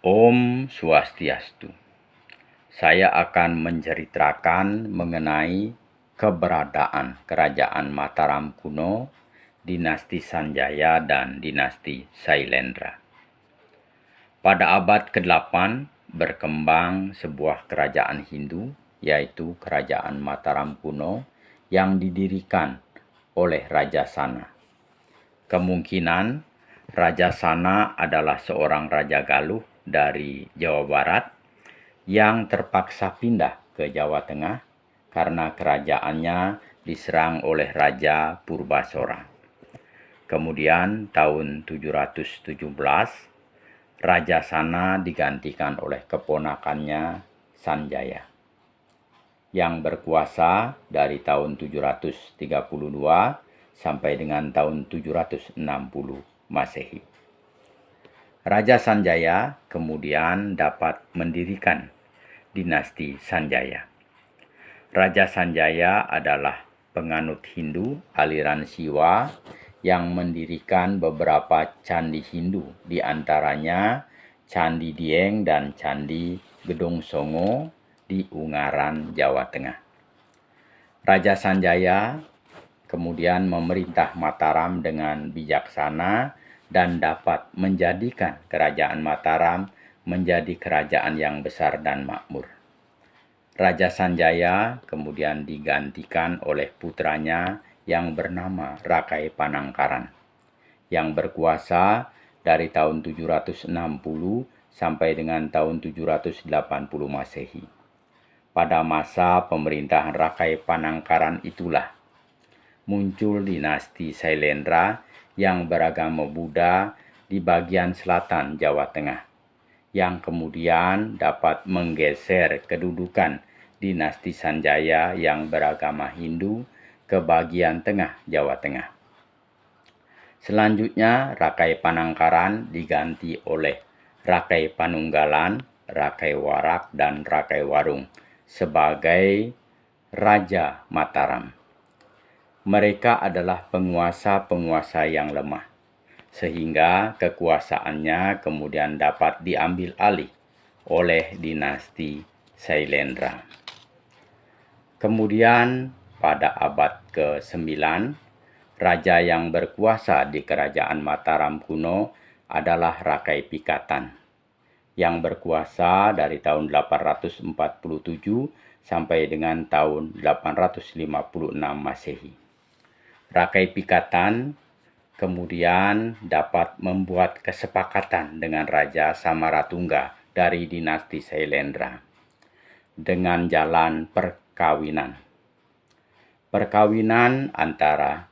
Om Swastiastu. Saya akan menceritakan mengenai keberadaan Kerajaan Mataram kuno, Dinasti Sanjaya dan Dinasti Sailendra. Pada abad ke-8 berkembang sebuah kerajaan Hindu, yaitu Kerajaan Mataram kuno yang didirikan oleh Raja Sana. Kemungkinan Raja Sana adalah seorang Raja Galuh dari Jawa Barat yang terpaksa pindah ke Jawa Tengah karena kerajaannya diserang oleh Raja Purbasora. Kemudian tahun 717, Raja Sana digantikan oleh keponakannya Sanjaya yang berkuasa dari tahun 732 sampai dengan tahun 760 Masehi. Raja Sanjaya kemudian dapat mendirikan dinasti Sanjaya. Raja Sanjaya adalah penganut Hindu aliran Siwa yang mendirikan beberapa candi Hindu, di antaranya Candi Dieng dan Candi Gedong Songo di Ungaran, Jawa Tengah. Raja Sanjaya kemudian memerintah Mataram dengan bijaksana dan dapat menjadikan Kerajaan Mataram menjadi kerajaan yang besar dan makmur. Raja Sanjaya kemudian digantikan oleh putranya yang bernama Rakai Panangkaran, yang berkuasa dari tahun 760 sampai dengan tahun 780 Masehi. Pada masa pemerintahan Rakai Panangkaran itulah muncul dinasti Sailendra yang beragama Buddha di bagian selatan Jawa Tengah, yang kemudian dapat menggeser kedudukan dinasti Sanjaya yang beragama Hindu ke bagian tengah Jawa Tengah. Selanjutnya Rakai Panangkaran diganti oleh Rakai Panunggalan, Rakai Warak, dan Rakai Warung sebagai Raja Mataram. Mereka adalah penguasa-penguasa yang lemah, sehingga kekuasaannya kemudian dapat diambil alih oleh dinasti Sailendra. Kemudian pada abad ke-9, raja yang berkuasa di Kerajaan Mataram kuno adalah Rakai Pikatan, yang berkuasa dari tahun 847 sampai dengan tahun 856 Masehi. Rakai Pikatan kemudian dapat membuat kesepakatan dengan Raja Samaratungga dari dinasti Sailendra dengan jalan perkawinan. Perkawinan antara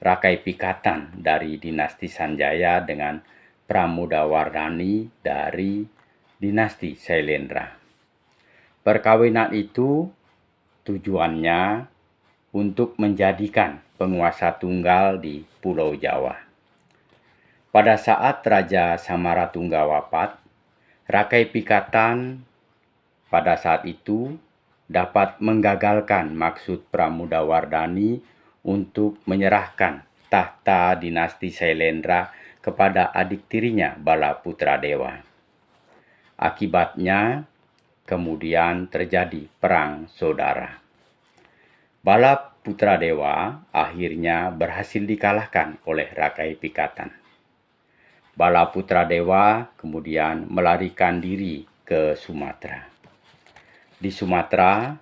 Rakai Pikatan dari dinasti Sanjaya dengan Pramudawardhani dari dinasti Sailendra. Perkawinan itu tujuannya untuk menjadikan penguasa tunggal di Pulau Jawa. Pada saat Raja Samaratungga wafat, Rakai Pikatan pada saat itu dapat menggagalkan maksud Pramudawardhani untuk menyerahkan tahta dinasti Sailendra kepada adik tirinya Balaputradewa. Akibatnya kemudian terjadi perang saudara. Balaputradewa akhirnya berhasil dikalahkan oleh Rakai Pikatan. Balaputradewa kemudian melarikan diri ke Sumatera. Di Sumatera,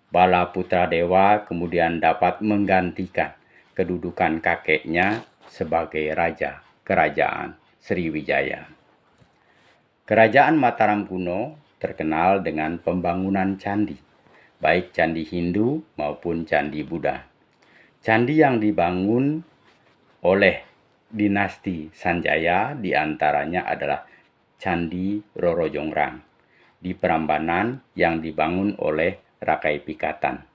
Balaputradewa kemudian dapat menggantikan kedudukan kakeknya sebagai raja Kerajaan Sriwijaya. Kerajaan Mataram kuno terkenal dengan pembangunan candi, baik candi Hindu maupun candi Buddha. Candi yang dibangun oleh dinasti Sanjaya diantaranya adalah Candi Roro Jonggrang di Prambanan yang dibangun oleh Rakai Pikatan.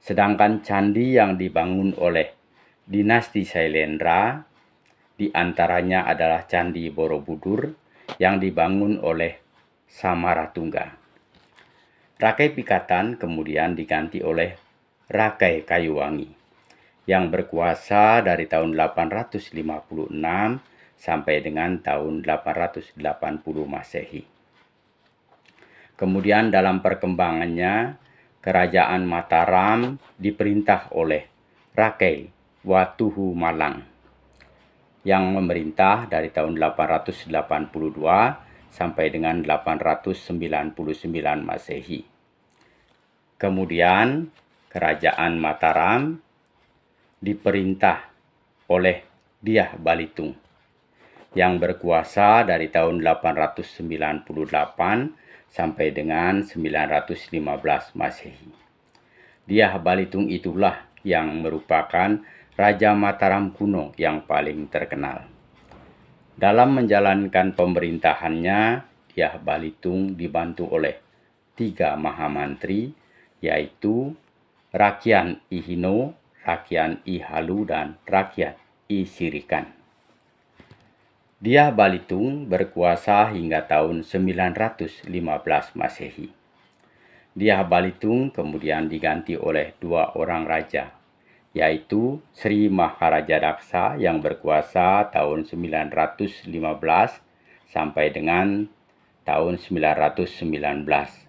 Sedangkan candi yang dibangun oleh dinasti Sailendra diantaranya adalah Candi Borobudur yang dibangun oleh Samaratungga. Rakai Pikatan kemudian diganti oleh Rakai Kayuwangi yang berkuasa dari tahun 856 sampai dengan tahun 880 Masehi. Kemudian dalam perkembangannya, Kerajaan Mataram diperintah oleh Rakai Watuhu Malang yang memerintah dari tahun 882 sampai dengan 899 Masehi. Kemudian Kerajaan Mataram diperintah oleh Dyah Balitung yang berkuasa dari tahun 898 sampai dengan 915 Masehi. Dyah Balitung itulah yang merupakan Raja Mataram kuno yang paling terkenal. Dalam menjalankan pemerintahannya, Dyah Balitung dibantu oleh 3 Mahamantri, yaitu Rakian I Hino, Rakian I Halu, dan Rakian I Sirikan. Dyah Balitung berkuasa hingga tahun 915 Masehi. Dyah Balitung kemudian diganti oleh 2 orang raja, yaitu Sri Maharaja Daksa yang berkuasa tahun 915 sampai dengan tahun 919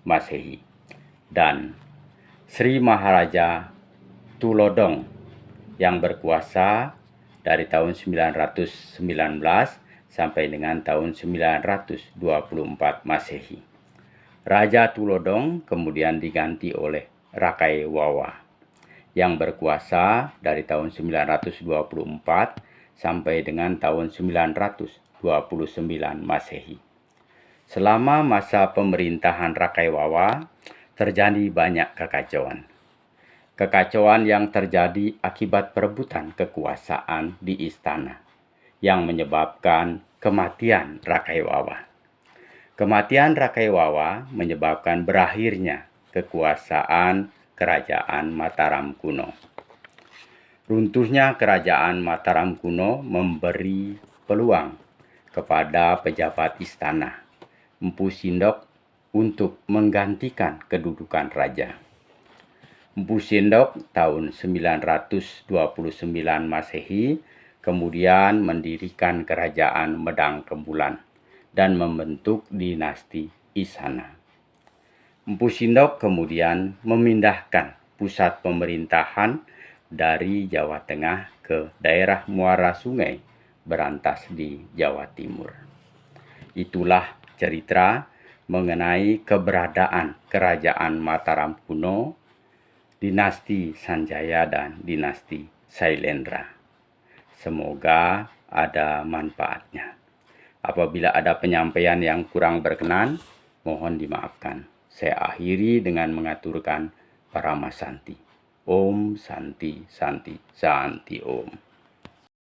Masehi, dan Sri Maharaja Tulodong yang berkuasa dari tahun 919 sampai dengan tahun 924 Masehi. Raja Tulodong kemudian diganti oleh Rakai Wawa yang berkuasa dari tahun 924 sampai dengan tahun 929 Masehi. Selama masa pemerintahan Rakai Wawa, terjadi banyak kekacauan. Kekacauan yang terjadi akibat perebutan kekuasaan di istana yang menyebabkan kematian Rakai Wawa. Kematian Rakai Wawa menyebabkan berakhirnya kekuasaan Kerajaan Mataram kuno. Runtuhnya Kerajaan Mataram kuno memberi peluang kepada pejabat istana Mpu Sindok untuk menggantikan kedudukan raja. Mpu Sindok tahun 929 Masehi kemudian mendirikan Kerajaan Medang Kembulan dan membentuk dinasti Isana. Mpu Sindok kemudian memindahkan pusat pemerintahan dari Jawa Tengah ke daerah Muara Sungai Berantas di Jawa Timur. Itulah cerita mengenai keberadaan Kerajaan Mataram kuno, dinasti Sanjaya dan dinasti Sailendra. Semoga ada manfaatnya. Apabila ada penyampaian yang kurang berkenan, mohon dimaafkan. Saya akhiri dengan mengaturkan Paramasanti. Om Santi Santi Santi Om.